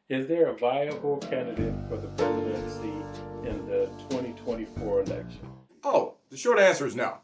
Is there a viable candidate for the presidency in the 2024 election? Oh, the short answer is no.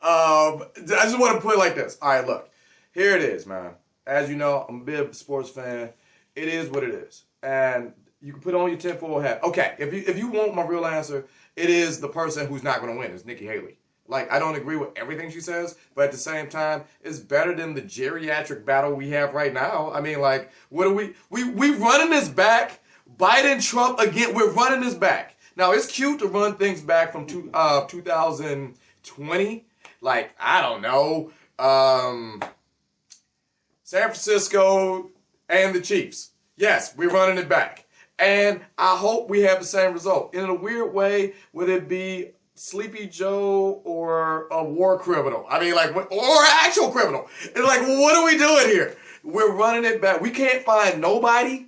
I just want to put it like this. All right, look, here it is, man. As you know, I'm a big sports fan. It is what it is, and you can put on your tinfoil hat. Okay, if you want my real answer, it is the person who's not going to win. It's Nikki Haley. Like, I don't agree with everything she says, but at the same time, it's better than the geriatric battle we have right now. I mean, like, what are we running this back? Biden, Trump again. We're running this back. Now, it's cute to run things back from 2020. Like, I don't know, San Francisco and the Chiefs. Yes, we're running it back. And I hope we have the same result. In a weird way, would it be Sleepy Joe or a war criminal? I mean, like, or an actual criminal. It's like, what are we doing here? We're running it back. We can't find nobody.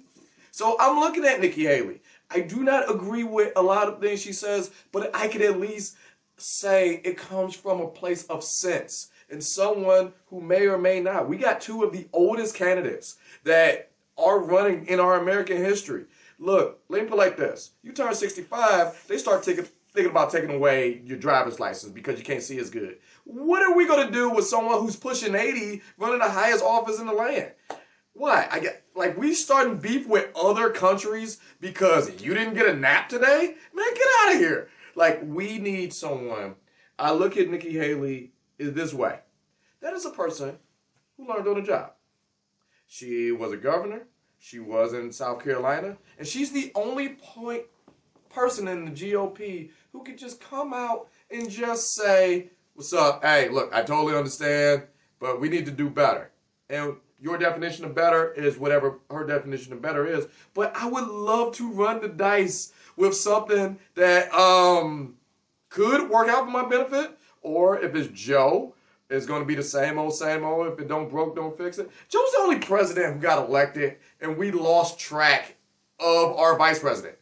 So I'm looking at Nikki Haley. I do not agree with a lot of things she says, but I could at least say it comes from a place of sense and someone who may or may not. We got two of the oldest candidates that are running in our American history. Look, let me put it like this. You turn 65, they start thinking about taking away your driver's license because you can't see as good. What are we going to do with someone who's pushing 80 running the highest office in the land? What? Like, we starting beef with other countries because you didn't get a nap today? Man, get out of here. Like, we need someone. I look at Nikki Haley this way. That is a person who learned on the job. She was a governor. She was in South Carolina. And she's the only person in the GOP who could just come out and just say, what's up? Hey, look, I totally understand, but we need to do better. And your definition of better is whatever her definition of better is. But I would love to run the dice with something that could work out for my benefit, or if it's Joe, it's going to be the same old, same old. If it don't broke, don't fix it. Joe's the only president who got elected, and we lost track of our vice president.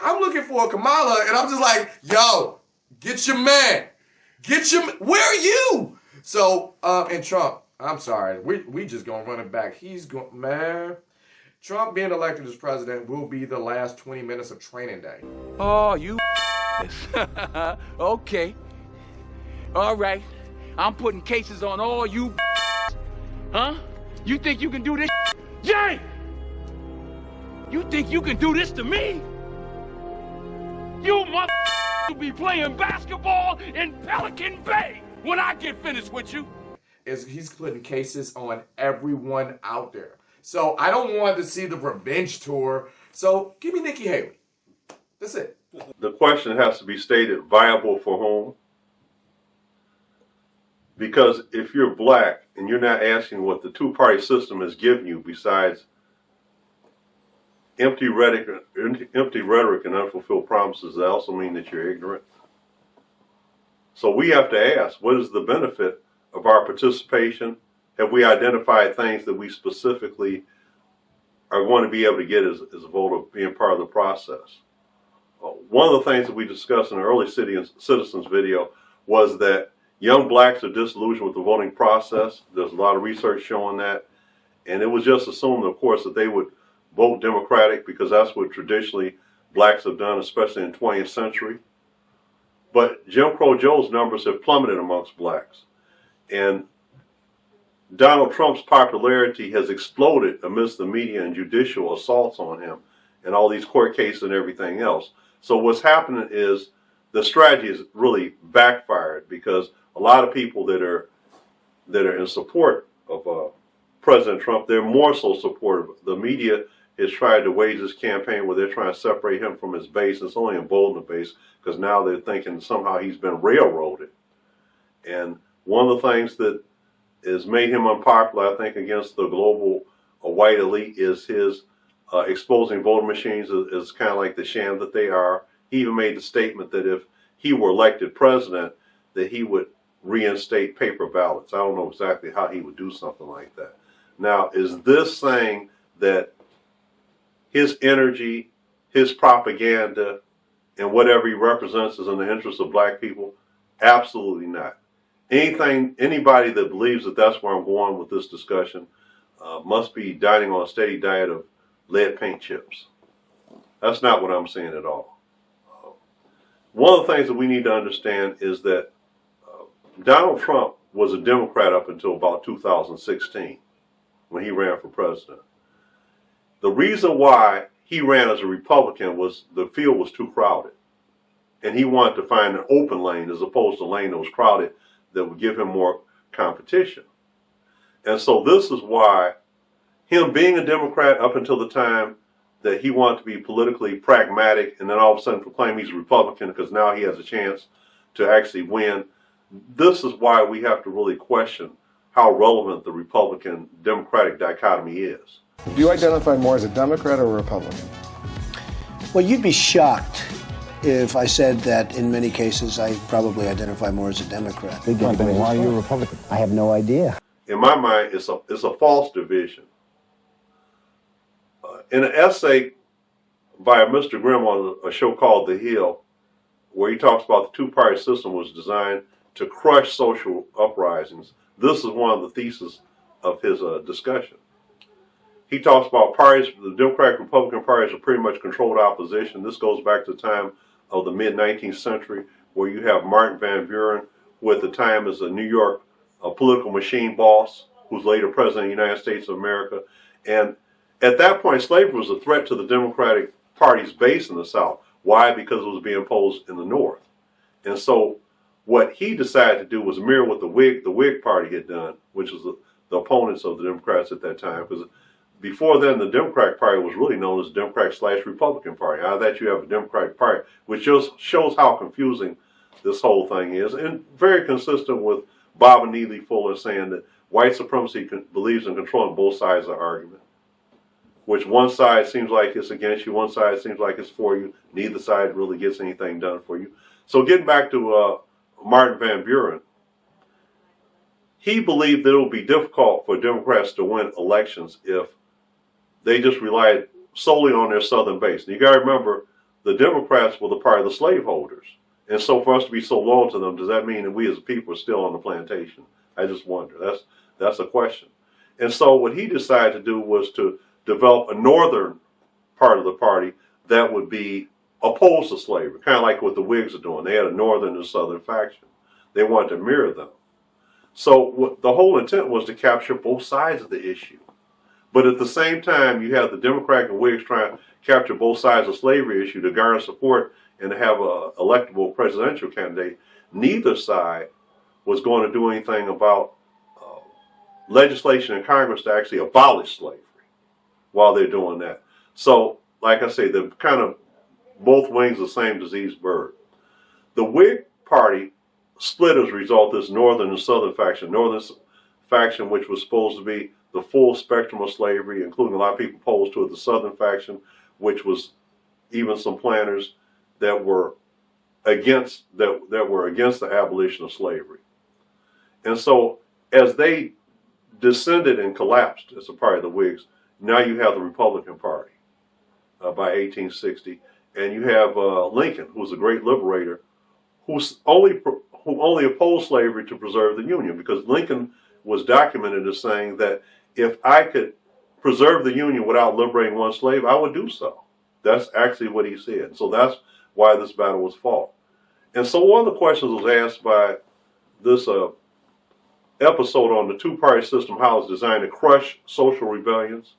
I'm looking for Kamala, and I'm just like, yo, get your man. Where are you? So, and Trump, I'm sorry, we just going to run it back. Man. Trump being elected as president will be the last 20 minutes of training day. Oh, you okay. All right. I'm putting cases on all you huh? You think you can do this? Jay! You think you can do this to me? You mother will be playing basketball in Pelican Bay when I get finished with you. He's putting cases on everyone out there. So I don't want to see the revenge tour. So give me Nikki Haley. That's it. The question has to be stated, viable for whom? Because if you're black and you're not asking what the two-party system has given you besides empty rhetoric and unfulfilled promises, that also mean that you're ignorant. So we have to ask, what is the benefit of our participation? Have we identified things that we specifically are going to be able to get as a vote of being part of the process? One of the things that we discussed in the early Citizens video was that young blacks are disillusioned with the voting process. There's a lot of research showing that. And it was just assumed, of course, that they would vote Democratic because that's what traditionally blacks have done, especially in the 20th century. But Jim Crow Joe's numbers have plummeted amongst blacks. And Donald Trump's popularity has exploded amidst the media and judicial assaults on him and all these court cases and everything else. So what's happening is the strategy has really backfired because a lot of people that are in support of President Trump, they're more so supportive. The media has tried to wage this campaign where they're trying to separate him from his base. It's only emboldened the base because now they're thinking somehow he's been railroaded. And one of the things that has made him unpopular, I think, against the global white elite is his exposing voting machines is kind of like the sham that they are. He even made the statement that if he were elected president, that he would reinstate paper ballots. I don't know exactly how he would do something like that. Now, is this saying that his energy, his propaganda, and whatever he represents is in the interest of black people? Absolutely not. Anybody that believes that that's where I'm going with this discussion must be dining on a steady diet of lead paint chips. That's not what I'm saying at all. One of the things that we need to understand is that Donald Trump was a Democrat up until about 2016 when he ran for president. The reason why he ran as a Republican was the field was too crowded. And he wanted to find an open lane as opposed to a lane that was crowded that would give him more competition. And so this is why him being a Democrat up until the time that he wanted to be politically pragmatic and then all of a sudden proclaim he's a Republican because now he has a chance to actually win. This is why we have to really question how relevant the Republican-Democratic dichotomy is. Do you identify more as a Democrat or a Republican? Well, you'd be shocked if I said that in many cases I probably identify more as a Democrat. Then why are you a Republican? I have no idea. In my mind, it's a false division. In an essay by Mr. Grimm on a show called The Hill, where he talks about the two-party system was designed to crush social uprisings, this is one of the theses of his discussion. He talks about parties, the Democratic and Republican parties are pretty much controlled opposition. This goes back to the time of the mid-19th century, where you have Martin Van Buren, who at the time is a New York political machine boss, who's later president of the United States of America. And at that point, slavery was a threat to the Democratic Party's base in the South. Why? Because it was being imposed in the North. And so what he decided to do was mirror what the Whig Party had done, which was the opponents of the Democrats at that time. Because before then, the Democratic Party was really known as the Democratic/Republican Party. Out of that, you have a Democratic Party, which just shows how confusing this whole thing is, and very consistent with Bob and Neely Fuller saying that white supremacy believes in controlling both sides of the argument, which one side seems like it's against you, one side seems like it's for you. Neither side really gets anything done for you. So getting back to Martin Van Buren, he believed that it would be difficult for Democrats to win elections if they just relied solely on their Southern base. And you got to remember, the Democrats were the party of the slaveholders. And so for us to be so loyal to them, does that mean that we as a people are still on the plantation? I just wonder. That's a question. And so what he decided to do was to develop a northern part of the party that would be opposed to slavery, kind of like what the Whigs are doing. They had a northern and southern faction. They wanted to mirror them. So the whole intent was to capture both sides of the issue. But at the same time, you have the Democratic and Whigs trying to capture both sides of the slavery issue to garner support and to have an electable presidential candidate. Neither side was going to do anything about legislation in Congress to actually abolish slavery while they're doing that. So, like I say, they're kind of both wings of the same diseased bird. The Whig Party split as a result of this northern and southern faction. Northern faction, which was supposed to be the full spectrum of slavery, including a lot of people opposed to it. The southern faction, which was even some planners that were against the abolition of slavery. And so as they descended and collapsed as a party of the Whigs, now you have the Republican Party by 1860, and you have Lincoln, who was a great liberator, who only opposed slavery to preserve the Union, because Lincoln was documented as saying that if I could preserve the Union without liberating one slave, I would do so. That's actually what he said. So that's why this battle was fought. And so one of the questions was asked by this episode on the two-party system, how it's designed to crush social rebellions,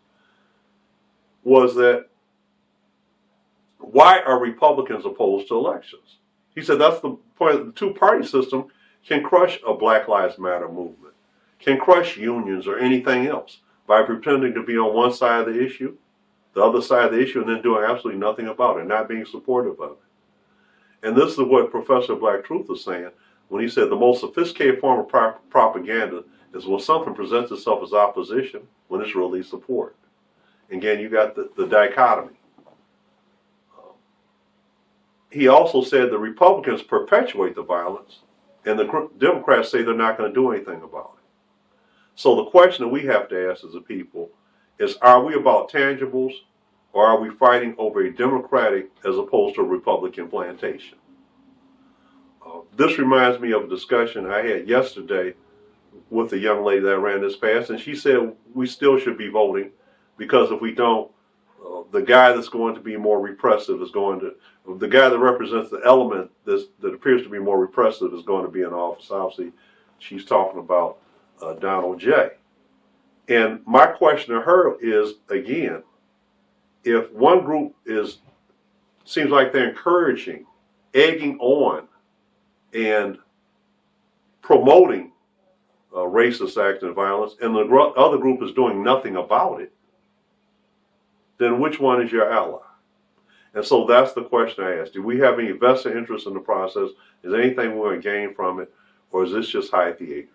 was that why are Republicans opposed to elections? He said that's the point. The two-party system can crush a Black Lives Matter movement, can crush unions or anything else by pretending to be on one side of the issue, the other side of the issue, and then doing absolutely nothing about it, not being supportive of it. And this is what Professor Black Truth is saying when he said the most sophisticated form of propaganda is when something presents itself as opposition when it's really support. Again, you got the dichotomy. He also said the Republicans perpetuate the violence, and the Democrats say they're not going to do anything about it. So the question that we have to ask as a people is, are we about tangibles, or are we fighting over a Democratic as opposed to a Republican plantation? This reminds me of a discussion I had yesterday with a young lady that ran this past, and she said we still should be voting because if we don't, the guy that's going to be more repressive is going to, the guy that represents the element that appears to be more repressive is going to be in office. Obviously, she's talking about Donald J. And my question to her is, again, if one group seems like they're encouraging, egging on, and promoting racist acts and violence, and the other group is doing nothing about it, then which one is your ally? And so that's the question I asked. Do we have any vested interest in the process? Is there anything we're going to gain from it? Or is this just high theater?